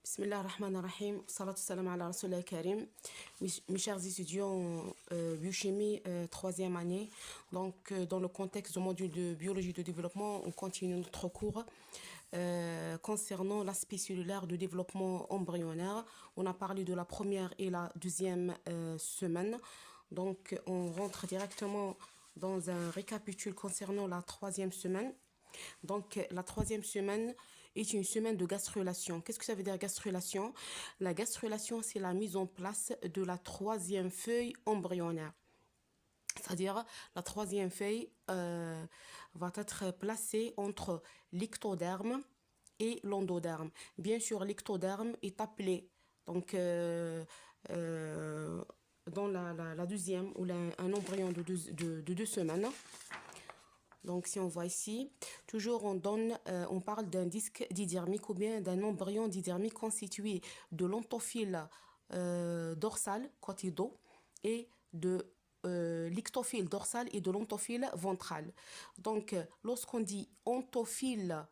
Bismillah ar-Rahman ar-Rahim, salatu salam ala Rasulullah Karim. Mes chers étudiants, biochimie, troisième année. Donc, dans le contexte du module de biologie de développement, on continue notre cours concernant l'aspect cellulaire du développement embryonnaire. On a parlé de la première et la deuxième semaine. Donc, on rentre directement dans un récapitule concernant la troisième semaine. Donc, la troisième semaine est une semaine de gastrulation. Qu'est-ce que ça veut dire gastrulation? La gastrulation, c'est la mise en place de la troisième feuille embryonnaire. C'est-à-dire, la troisième feuille va être placée entre l'ectoderme et l'endoderme. Bien sûr, l'ectoderme est appelé donc, dans la deuxième ou un embryon de 2 semaines. Donc, si on voit ici, toujours on parle d'un disque didermique ou bien d'un embryon didermique constitué de l'ontophile dorsal, côté dos, et de l'ictophile dorsal et de l'ontophile ventral. Donc, lorsqu'on dit ontophile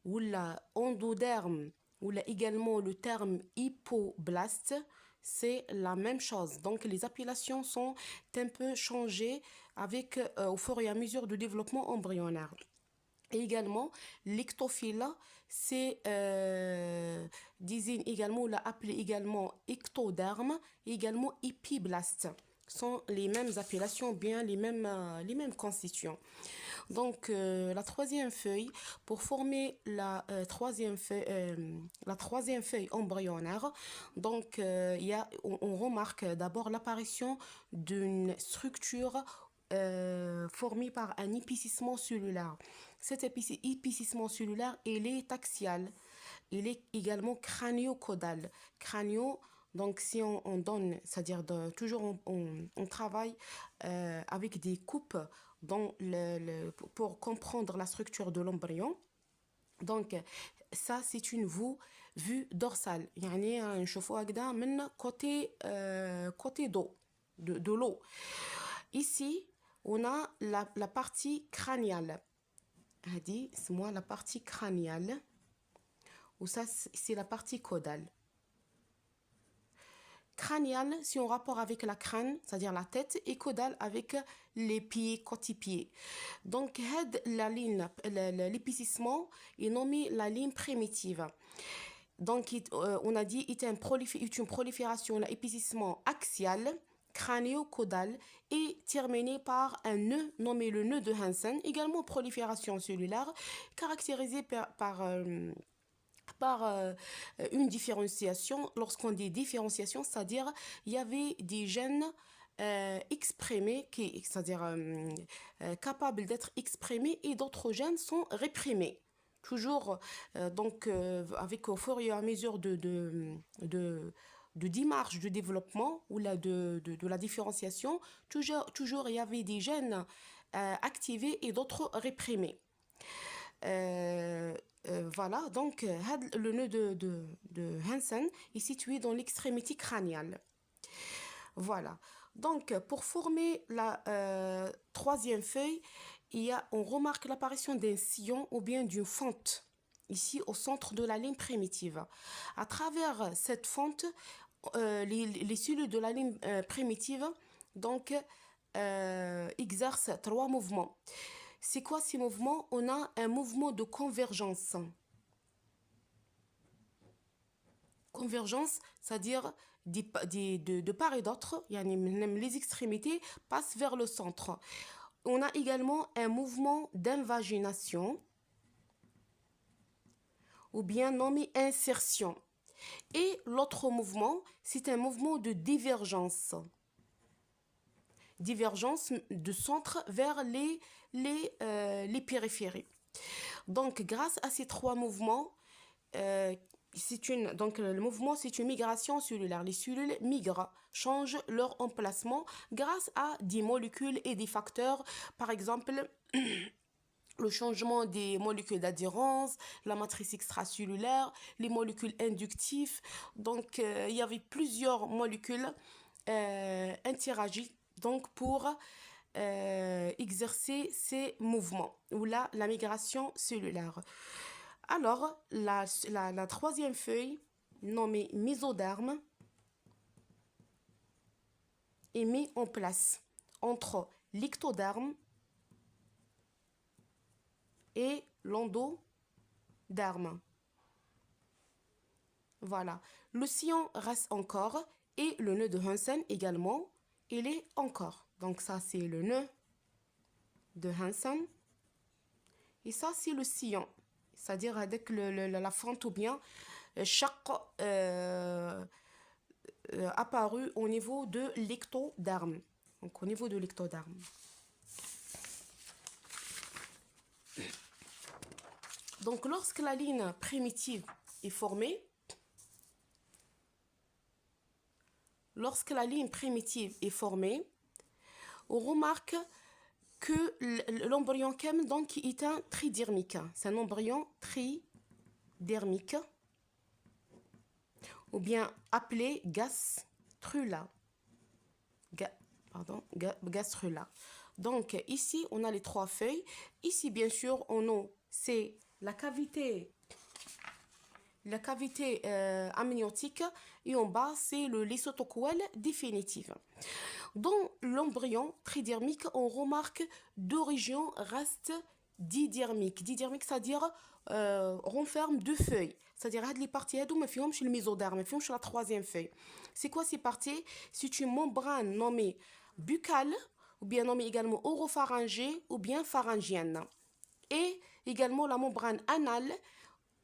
ou la endoderme, ou là également le terme hypoblaste, c'est la même chose. Donc, les appellations sont un peu changées avec, au fur et à mesure du développement embryonnaire. Et également, l'ectophile, c'est désigne également, ou l'a appelé également ectoderme, et également épiblaste. Sont les mêmes appellations, bien les mêmes constituants. Donc, la troisième feuille, pour former la troisième feuille embryonnaire, donc on remarque d'abord l'apparition d'une structure formée par un épicissement cellulaire. Cet épicissement cellulaire, il est axial, il est également crânio-caudal. Donc, si on donne, c'est-à-dire toujours on travaille avec des coupes pour comprendre la structure de l'embryon. Donc, ça, c'est une vue dorsale. يعني نشوفوها كده من côté dos, de l'eau. Ici, on a la partie crâniale. C'est moi la partie crâniale. Ou ça, c'est la partie caudale. Crâniale, si on rapport avec la crâne, c'est-à-dire la tête, et caudale avec les pieds, côté-pieds. Donc, la ligne, l'épicissement est nommé la ligne primitive. Donc, on a dit est une prolifération, l'épicissement axial, crânio-caudal, et terminé par un nœud nommé le nœud de Hansen, également prolifération cellulaire, caractérisée par une différenciation. Lorsqu'on dit différenciation, c'est-à-dire il y avait des gènes exprimés, c'est-à-dire capables d'être exprimés, et d'autres gènes sont réprimés. Toujours, avec au fur et à mesure de démarche de développement ou de la différenciation, toujours il y avait des gènes activés et d'autres réprimés. Voilà, donc le nœud de Hansen est situé dans l'extrémité crâniale. Voilà, donc pour former la troisième feuille, on remarque l'apparition d'un sillon ou bien d'une fente, ici au centre de la ligne primitive. À travers cette fente, les cellules de la ligne primitive donc, exercent 3 mouvements. C'est quoi ces mouvements? On a un mouvement de convergence. Convergence, c'est-à-dire de part et d'autre, les extrémités passent vers le centre. On a également un mouvement d'invagination, ou bien nommé insertion. Et l'autre mouvement, c'est un mouvement de divergence. Divergence de centre vers les périphéries. Donc, grâce à ces 3 mouvements, le mouvement, c'est une migration cellulaire. Les cellules migrent, changent leur emplacement grâce à des molécules et des facteurs. Par exemple, le changement des molécules d'adhérence, la matrice extracellulaire, les molécules inductives. Donc, il y avait plusieurs molécules interagies donc pour exercer ces mouvements ou la migration cellulaire. Alors, la troisième feuille nommé mésoderme est mis en place entre l'ectoderme et l'endoderme. Voilà. Le sillon reste encore et le nœud de Hansen également, il est encore. Donc ça, c'est le nœud de Hansen. Et ça, c'est le sillon. C'est-à-dire avec la fente ou bien chaque apparu au niveau de l'ectoderme. Donc au niveau de l'ectoderme. Donc lorsque la ligne primitive est formée, on remarque que l'embryon chem donc est un tridermique. C'est un embryon tridermique ou bien appelé gastrula. Gastrula. Donc ici on a les 3 feuilles. Ici bien sûr en haut c'est la cavité amniotique et en bas c'est le lysotocouèle définitive. Dans l'embryon tridermique, on remarque 2 régions restent didermiques. Didermique, c'est-à-dire renferme 2 feuilles. C'est-à-dire les parties mais chez le mésoderme, chez la 3e feuille. C'est quoi ces parties? C'est une membrane nommée buccale, ou bien nommée également oropharyngée, ou bien pharyngienne. Et également la membrane anale,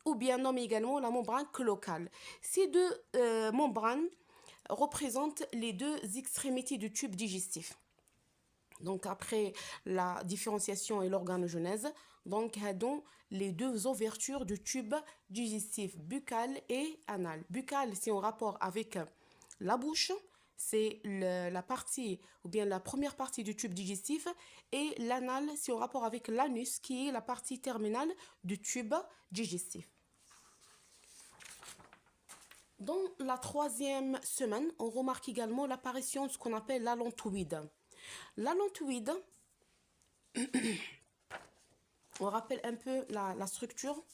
ou bien nommée également la membrane cloacale. Ces 2 membranes représentent les 2 extrémités du tube digestif. Donc après la différenciation et l'organogenèse, donc les 2 ouvertures du tube digestif buccal et anal. Buccal, c'est en rapport avec la bouche, c'est la partie ou bien la première partie du tube digestif, et l'anal, c'est en rapport avec l'anus qui est la partie terminale du tube digestif. Dans la 3e semaine, on remarque également l'apparition de ce qu'on appelle l'allantoïde. L'allantoïde, on rappelle un peu la structure.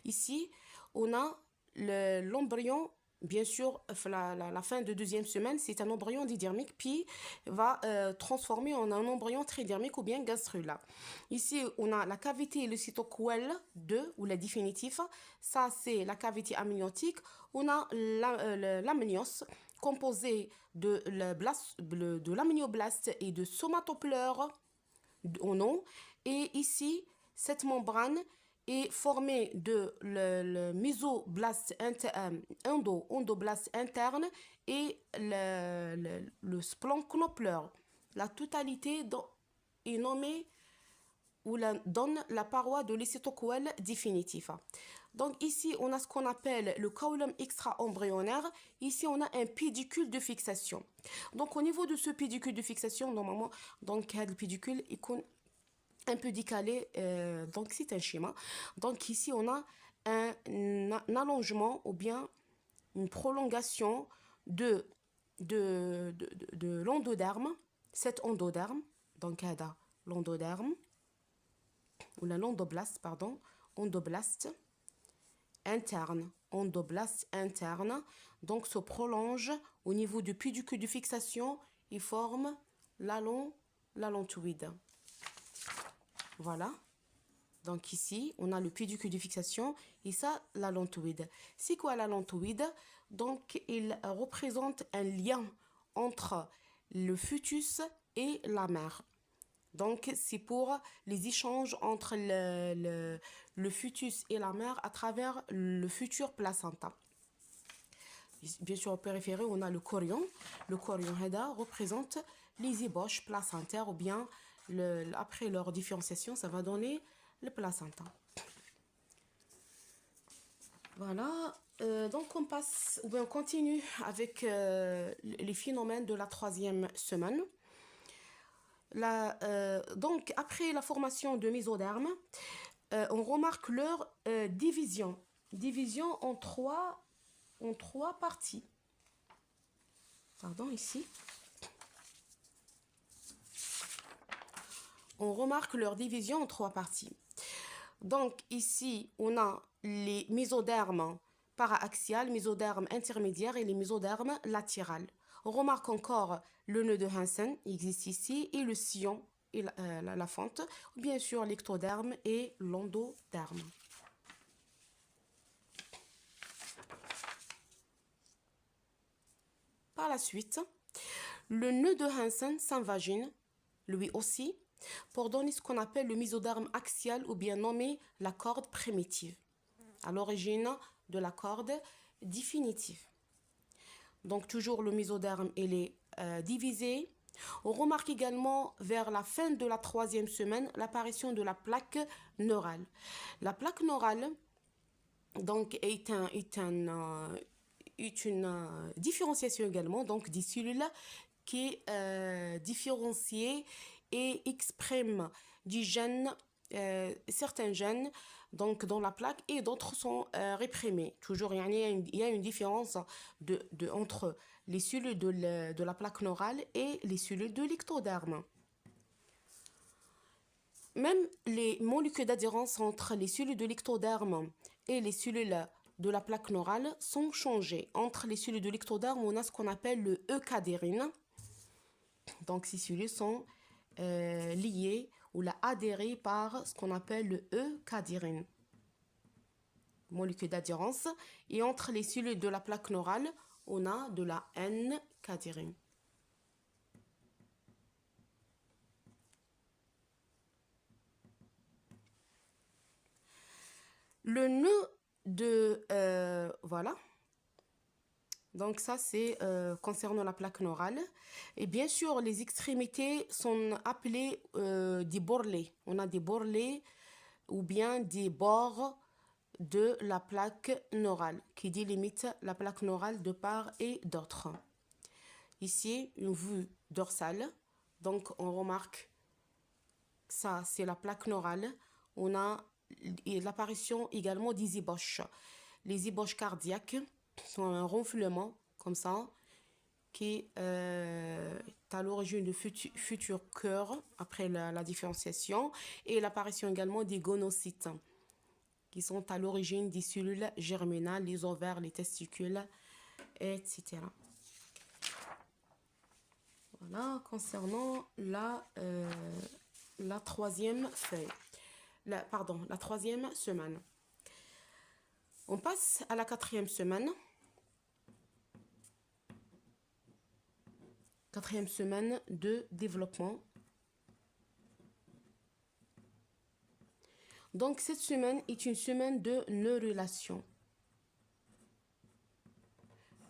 Ici, on a l'embryon, bien sûr, la fin de 2e semaine, c'est un embryon didermique, puis va transformer en un embryon tridermique ou bien gastrula. Ici, on a la cavité lysotocouèle 2, ou la définitive. Ça, c'est la cavité amniotique. On a l'amnios, composé de l'amnioblaste et de somatopleure en eau. Et ici, cette membrane est formée de le mésoblaste endoblaste interne et le splanchnopleure. La totalité est nommée ou donne la paroi de lysotocouèle définitif. Donc ici, on a ce qu'on appelle le caulum extra-embryonnaire. Ici, on a un pédicule de fixation. Donc au niveau de ce pédicule de fixation, normalement, donc le pédicule est un peu décalé, donc c'est un schéma. Donc ici, on a un allongement ou bien une prolongation de l'endoderme, cet endoderme, donc l'endoderme, ou l'endoblaste, pardon, endoblaste interne, donc se prolonge au niveau du pédicule de fixation et forme l'allantoïde. Voilà. Donc ici, on a le pédicule de fixation et ça, l'allantoïde. C'est quoi l'allantoïde? Donc, il représente un lien entre le fœtus et la mère. Donc, c'est pour les échanges entre le fœtus et la mère à travers le futur placenta. Bien sûr, au périphérique, on a le chorion. Le chorion représente les ébauches placentaires ou bien après leur différenciation, ça va donner le placenta. Voilà. Donc, on continue avec les phénomènes de la 3e semaine. Donc, après la formation de mésoderme, on remarque leur division en trois parties. Pardon, ici. On remarque leur division en 3 parties. Donc, ici, on a les mésodermes para-axial, mésoderme intermédiaire et les mésodermes latérales. On remarque encore le nœud de Hansen, il existe ici, et le sillon et la fente, bien sûr l'ectoderme et l'endoderme. Par la suite, le nœud de Hansen s'invagine, lui aussi, pour donner ce qu'on appelle le mésoderme axial ou bien nommé la corde primitive, à l'origine de la corde définitive. Donc toujours le mésoderme il est divisé. On remarque également vers la fin de la 3e semaine l'apparition de la plaque neurale. La plaque neurale donc, est une différenciation également donc des cellules qui est différenciée et exprime du gène, certains gènes donc dans la plaque et d'autres sont réprimés. Toujours, il y a une différence entre les cellules de la plaque neurale et les cellules de l'ectoderme. Même les molécules d'adhérence entre les cellules de l'ectoderme et les cellules de la plaque neurale sont changées. Entre les cellules de l'ectoderme, on a ce qu'on appelle le E-cadérine. Donc, ces cellules sont liées ou adhérées par ce qu'on appelle le E-cadérine, molécule d'adhérence. Et entre les cellules de la plaque neurale, on a de la N-cadérine. Le nœud de... voilà. Donc ça, c'est concernant la plaque neurale. Et bien sûr, les extrémités sont appelées des bourrelets. On a des bourrelets ou bien des bords de la plaque neurale qui délimitent la plaque neurale de part et d'autre. Ici, une vue dorsale. Donc, on remarque ça, c'est la plaque neurale. On a l'apparition également des ébauches. Les ébauches cardiaques sont un renflement comme ça qui est à l'origine de futurs cœurs après la différenciation et l'apparition également des gonocytes qui sont à l'origine des cellules germinales, les ovaires, les testicules, etc. Voilà, concernant la 3e feuille. La 3e semaine. On passe à la 4e semaine. 4e semaine de développement. Donc, cette semaine est une semaine de neurulation.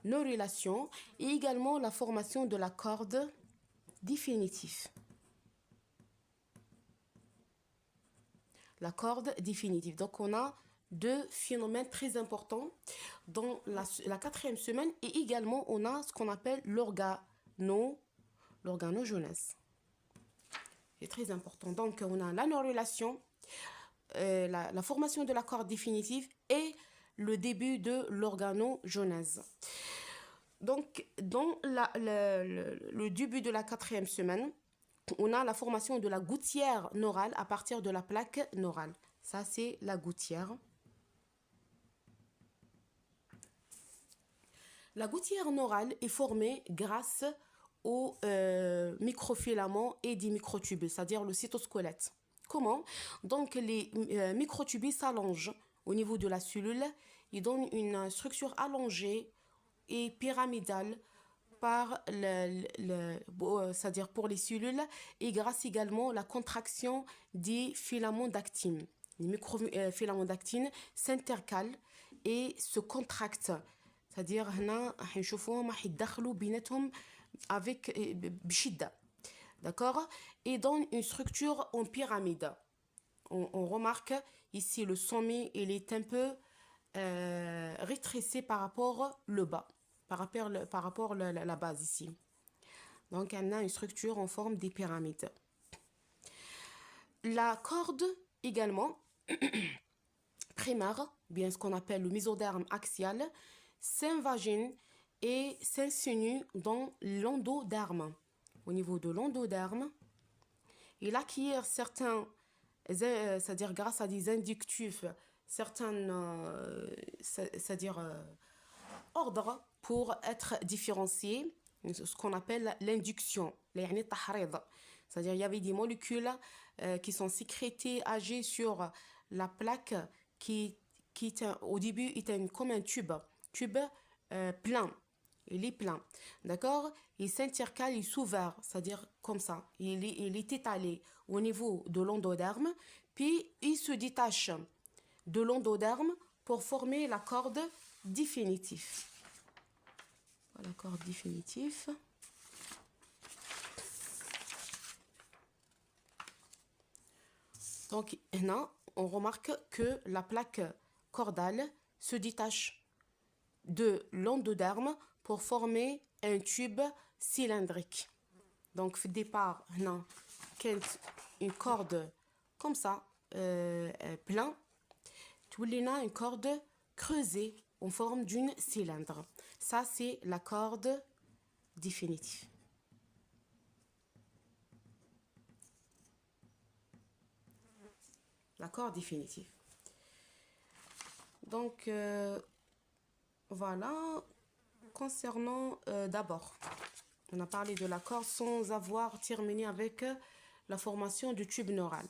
Neurulation et également la formation de la corde définitive. La corde définitive. Donc, on a deux phénomènes très importants dans la 4e semaine et également, on a ce qu'on appelle l'organogenèse. C'est très important. Donc, on a la neurulation, la formation de la corde définitive et le début de l'organogenèse. Donc, dans le début de la 4e semaine, on a la formation de la gouttière neurale à partir de la plaque neurale. Ça, c'est la gouttière. La gouttière neurale est formée grâce aux microfilaments et des microtubules, c'est-à-dire le cytosquelette. Comment? Donc, les microtubules s'allongent au niveau de la cellule. Ils donnent une structure allongée et pyramidale c'est-à-dire pour les cellules et grâce également à la contraction des filaments d'actine. Les microfilaments d'actine s'intercalent et se contractent. C'est-à-dire avec bshidda. D'accord? Et donnent une structure en pyramide. On remarque ici le sommet, il est un peu rétréci par rapport le bas. Par rapport à la base ici. Donc, on a une structure en forme des pyramides. La corde également, primaire, bien ce qu'on appelle le mésoderme axial, s'invagine et s'insinue dans l'endoderme. Au niveau de l'endoderme, il acquiert certains, c'est-à-dire grâce à des inductifs, certains, c'est-à-dire ordres pour être différenciés, ce qu'on appelle l'induction. C'est-à-dire il y avait des molécules qui sont sécrétées, âgées sur la plaque au début était comme un tube plein. Il est plein, d'accord? Il s'intercale, il s'ouvre, c'est-à-dire comme ça. Il est étalé au niveau de l'endoderme, puis il se détache de l'endoderme pour former la corde définitive. Voilà, corde définitive. Donc, là, on remarque que la plaque cordale se détache de l'endoderme pour former un tube cylindrique. Donc, au départ, on a une corde comme ça, plein. Tu as une corde creusée en forme d'une cylindre. Ça, c'est la corde définitive. L'accord définitif. Donc, voilà. Concernant d'abord, on a parlé de l'accord sans avoir terminé avec la formation du tube neural.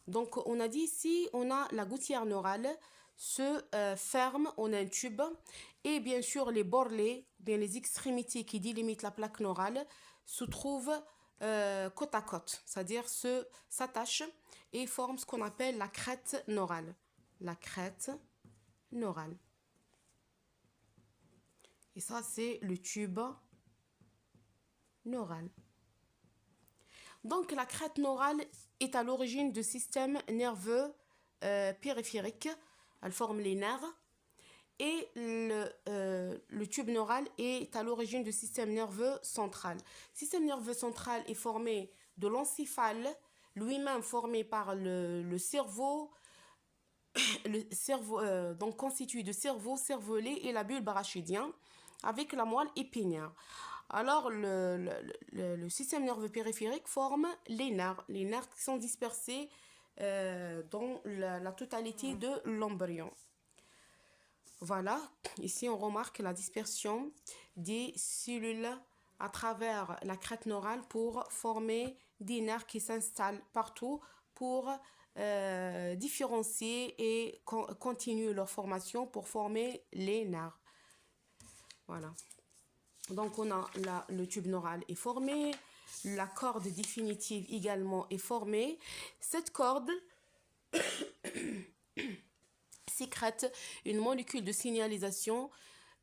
Donc, on a dit ici, on a la gouttière neurale se ferme en un tube et bien sûr les borlets, bien les extrémités qui délimitent la plaque neurale se trouvent côte à côte, c'est-à-dire s'attachent et forment ce qu'on appelle la crête neurale. La crête neurale. Et ça, c'est le tube neural. Donc, la crête neurale est à l'origine du système nerveux périphérique. Elle forme les nerfs. Et le tube neural est à l'origine du système nerveux central. Le système nerveux central est formé de l'encéphale, lui-même formé par le cerveau, donc constitué de cerveau, cervelet et la bulbe arachidien, avec la moelle épinière. Alors, le système nerveux périphérique forme les nerfs qui sont dispersés dans la totalité de l'embryon. Voilà, ici on remarque la dispersion des cellules à travers la crête neurale pour former des nerfs qui s'installent partout pour différencier et continuer leur formation pour former les nerfs. Voilà. Donc on a là, le tube neural est formé, la corde définitive également est formée. Cette corde sécrète une molécule de signalisation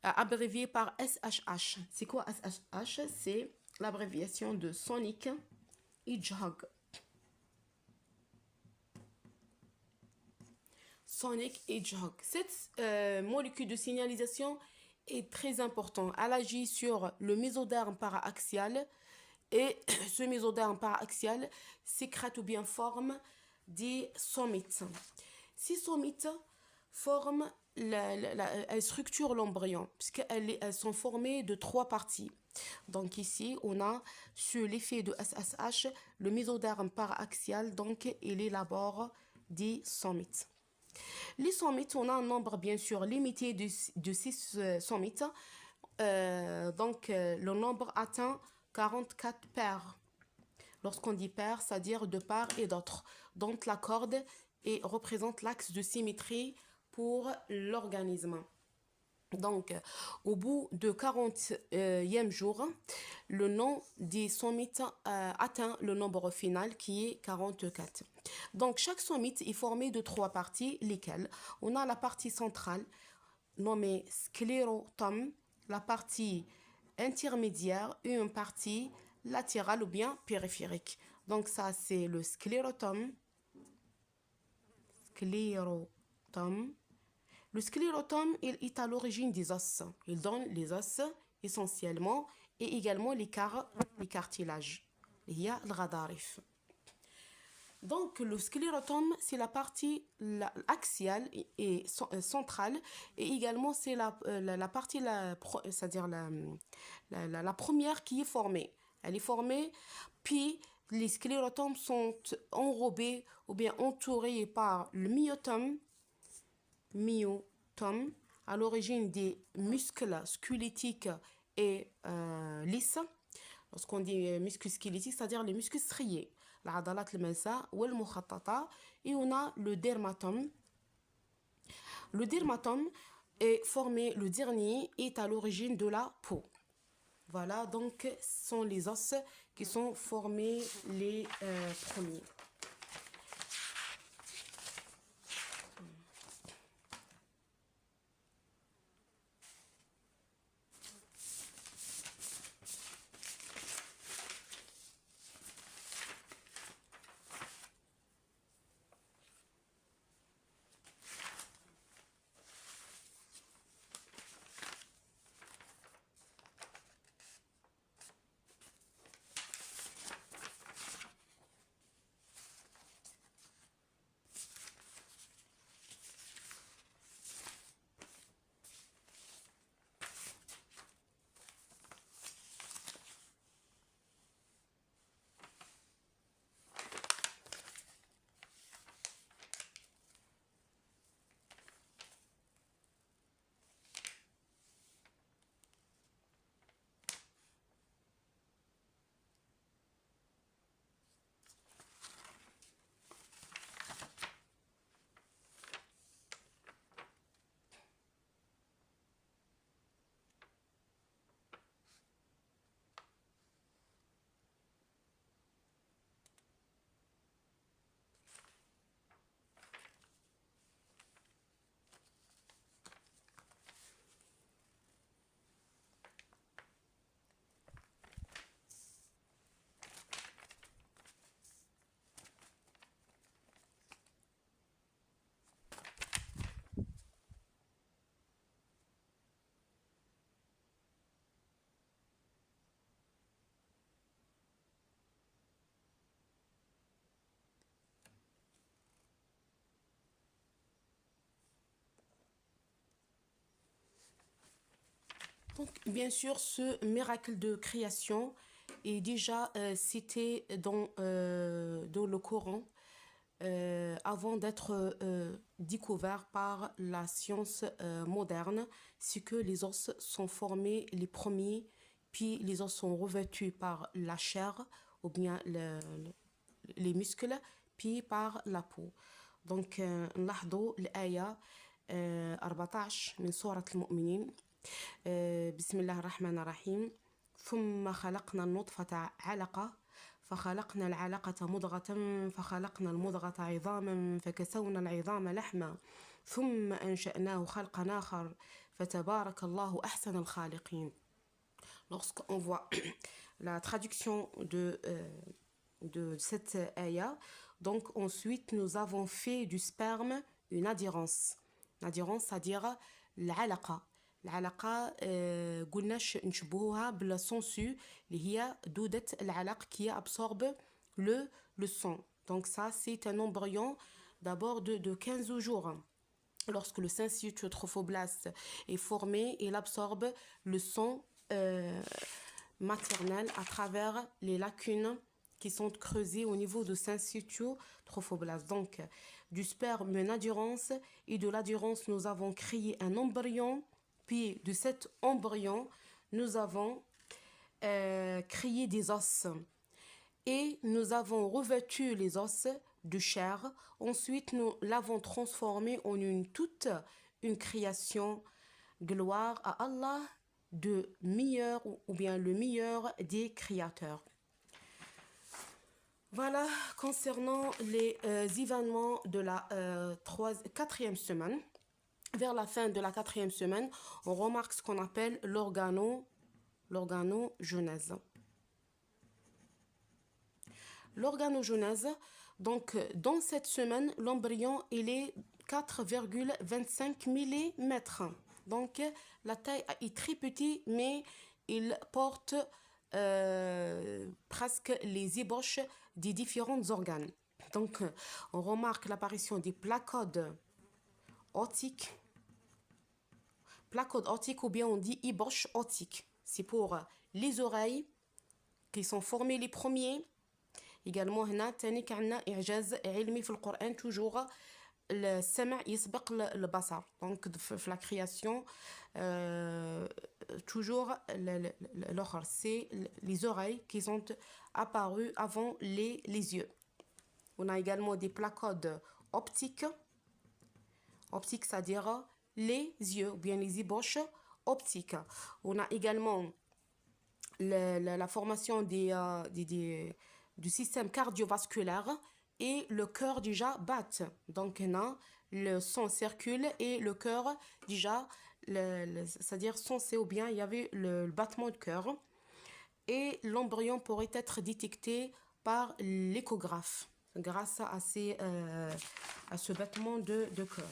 abréviée par SHH. C'est quoi SHH? C'est l'abréviation de Sonic Hedgehog. Sonic Hedgehog. Cette molécule de signalisation est très importante. Elle agit sur le mésoderme paraaxial et ce mésoderme paraaxial sécrète ou bien forme des somites. Ces somites forment, elles structurent l'embryon puisqu'elles sont formées de 3 parties. Donc ici, on a sur l'effet de SSH, le mésoderme paraaxial, donc il élabore des somites. Les somites, on a un nombre bien sûr limité de 6 somites. Donc le nombre atteint 44 paires. Lorsqu'on dit paires, c'est-à-dire de part et d'autre. Donc la corde représente l'axe de symétrie pour l'organisme. Donc, au bout de 40e jour, le nom des somites atteint le nombre final qui est 44. Donc, chaque somite est formé de 3 parties, lesquelles on a la partie centrale nommée sclérotum, la partie intermédiaire et une partie latérale ou bien périphérique. Donc, ça, c'est le sclérotum. Le sclérotum, il est à l'origine des os. Il donne les os essentiellement et également les cartilages. Il y a le radarif. Donc, le sclérotum, c'est la partie axiale et centrale et également c'est la partie, c'est-à-dire la première qui est formée. Elle est formée, puis les sclérotomes sont enrobés ou bien entourés par le myotum myotomes, à l'origine des muscles squelettiques et lisses. Lorsqu'on dit muscles squelettiques, c'est-à-dire les muscles striés. العضلات الملساء والمخططة. Et on a le dermatome. Le dermatome est formé, le dernier est à l'origine de la peau. Voilà, donc ce sont les os qui sont formés les premiers. Donc, bien sûr, ce miracle de création est déjà cité dans le Coran avant d'être découvert par la science moderne. C'est que les os sont formés les premiers, puis les os sont revêtus par la chair ou bien les muscles, puis par la peau. Donc, نلاحظوا الآية 14 من سورة المؤمنين. بسم الله الرحمن الرحيم. ثم خلقنا النطفة علقة فخلقنا العلقة مضغة فخلقنا المضغة عظاما فكسونا العظام لحما ثم أنشأناه خلقا آخر فتبارك الله أحسن الخالقين. Lorsqu'on voit la traduction de cette ayah, donc ensuite nous avons fait du sperme une adhérence. L'adhérence, c'est-à-dire العلقة. العلقة قلناش نشبهوها بالسونسو اللي هي دودة العلق qui absorbe le sang. Donc ça, c'est un embryon d'abord de 15 jours. Lorsque le syncytium trophoblaste est formé, il absorbe le sang maternel à travers les lacunes qui sont creusées au niveau de syncytium trophoblaste. Donc, du sperme, une adhérence, et de l'adhérence, nous avons créé un embryon. Puis de cet embryon, nous avons créé des os. Et nous avons revêtu les os de chair. Ensuite, nous l'avons transformé en une création. Gloire à Allah, de meilleur ou bien le meilleur des créateurs. Voilà, concernant les événements de la 4e semaine. Vers la fin de la 4e semaine, on remarque ce qu'on appelle l'organogenèse. L'organogenèse, donc dans cette semaine, l'embryon il est 4,25 mm. Donc la taille est très petite, mais il porte presque les ébauches des différents organes. Donc on remarque l'apparition des placodes otiques ou bien on dit ébauche otique. C'est pour les oreilles qui sont formées les premiers. Également هنا تاني كعنا إعجاز علمي في القرآن toujours السمع يسبق البصر. Donc في la création toujours l'autre c'est les oreilles qui sont apparues avant les yeux. On a également des placodes optiques. Optique, c'est-à-dire les yeux ou bien les ébauches optiques. On a également la formation du système cardiovasculaire et le cœur déjà bat. Donc, le sang circule et le cœur déjà, c'est-à-dire sensé ou bien il y avait le battement de cœur. Et l'embryon pourrait être détecté par l'échographe grâce à ce battement de cœur.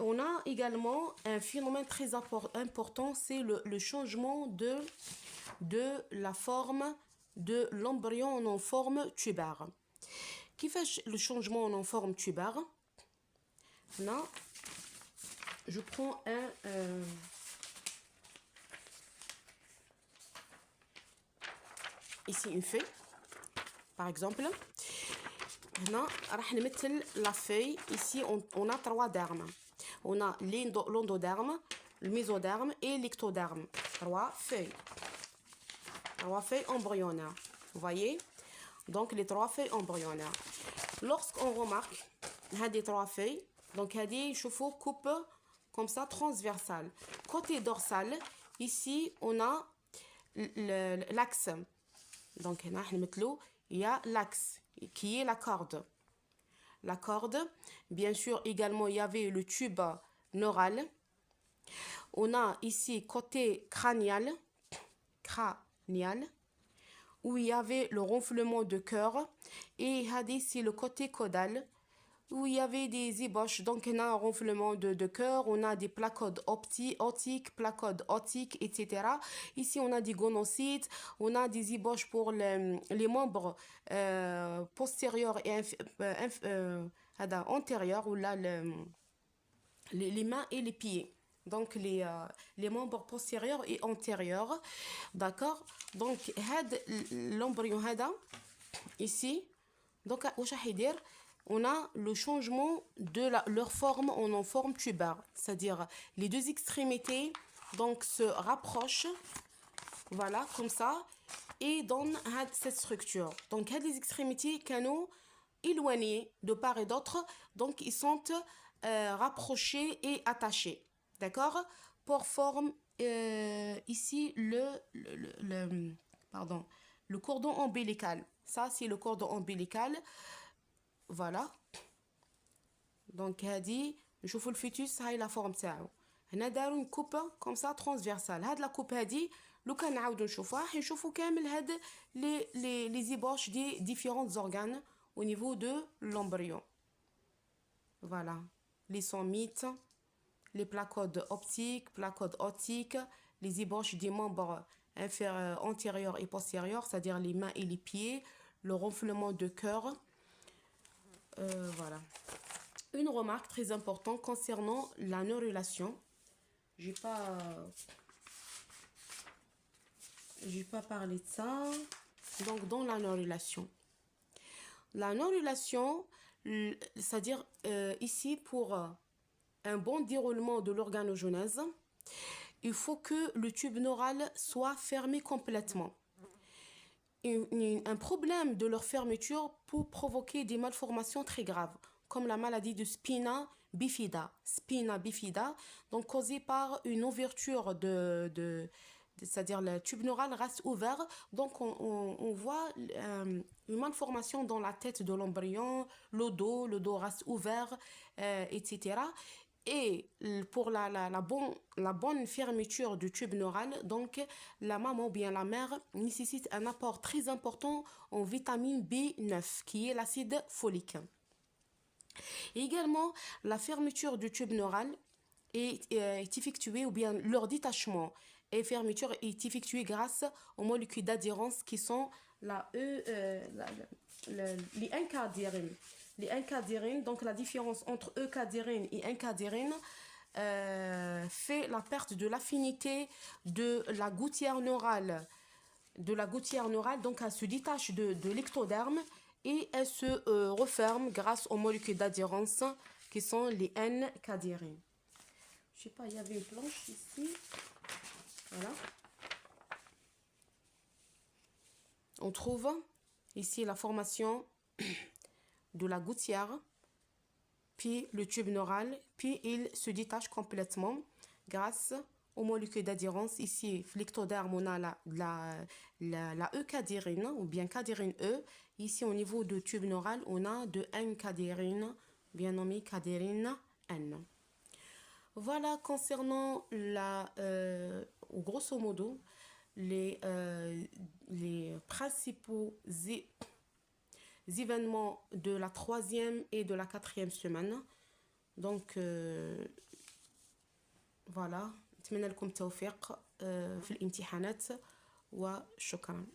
On a également un phénomène très important, c'est le changement de la forme de l'embryon en forme tubaire. Qui fait le changement en forme tubaire? Là, je prends ici une feuille, par exemple. Là, la feuille, ici on a 3 dermes. On a l'endoderme, le mésoderme et l'ectoderme. 3 feuilles. 3 feuilles embryonnaires. Vous voyez? Donc les 3 feuilles embryonnaires. Lorsqu'on remarque ces 3 feuilles, donc il faut coupe comme ça transversale. Côté dorsal, ici on a l'axe. Donc il y a l'axe qui est la corde. La corde, bien sûr, également, il y avait le tube neural. On a ici côté crânial, où il y avait le ronflement de cœur. Et il y a ici le côté caudal, où il y avait des ébauches. Donc, on a un ronflement de cœur, on a des placodes optiques, placodes otiques, etc. Ici, on a des gonocytes, on a des ébauches pour les membres postérieurs et antérieurs, ou là, les mains et les pieds. Donc, les membres postérieurs et antérieurs. D'accord? Donc, l'embryon, ici, donc, on a le changement de leur forme en forme tubaire, c'est-à-dire les deux extrémités donc se rapprochent, voilà, comme ça, et donnent cette structure. Donc, les extrémités canaux éloignées de part et d'autre, donc ils sont rapprochés et attachés, d'accord, pour forme ici le cordon ombilical. Ça, c'est le cordon ombilical. Voilà. Donc هذه نشوفوا الفيتوس هاي لا فورم تاعو. هنا داروا كوبه كوم سا ترانسفيرسال. هاد لا كوب هذه لو كان نعاودوا نشوفوها حنشوفوا كامل هاد لي زيبوش دي ديفيرونت زورغان au niveau de l'embryon. Voilà. Les somites, les placodes optiques, placodes otiques, les ébauches des membres antérieurs et postérieurs, c'est-à-dire les mains et les pieds, le ronflement de cœur. Voilà. Une remarque très importante concernant la neurulation. J'ai pas parlé de ça. Donc, dans la neurulation. La neurulation, c'est-à-dire ici, pour un bon déroulement de l'organogenèse, il faut que le tube neural soit fermé complètement. Un problème de leur fermeture peut provoquer des malformations très graves, comme la maladie de spina bifida, donc causée par une ouverture c'est-à-dire le tube neural reste ouvert, donc on voit une malformation dans la tête de l'embryon, le dos reste ouvert, etc. Et pour la bonne fermeture du tube neural, donc la maman ou bien la mère nécessite un apport très important en vitamine B9, qui est l'acide folique. Et également, la fermeture du tube neural est effectuée, ou bien leur détachement et fermeture est effectuée grâce aux molécules d'adhérence qui sont les encadérines. Les encadérines, donc la différence entre encadérine et encadérine fait la perte de l'affinité de la gouttière neurale. Donc elle se détache de l'ectoderme et elle se referme grâce aux molécules d'adhérence qui sont les N-cadérines. Je sais pas, il y avait une planche ici. Voilà. On trouve ici la formation de la gouttière, puis le tube neural, puis il se détache complètement grâce aux molécules d'adhérence. Ici, l'ectoderme, on a la E-cadérine ou bien cadérine E. Ici, au niveau du tube neural, on a de N-cadérine, bien nommée cadérine N. Voilà concernant grosso modo, les principaux événements de la 3e et de la 4e semaine. Donc voilà. أتمنى لكم التوفيق في الامتحانات وشكرا.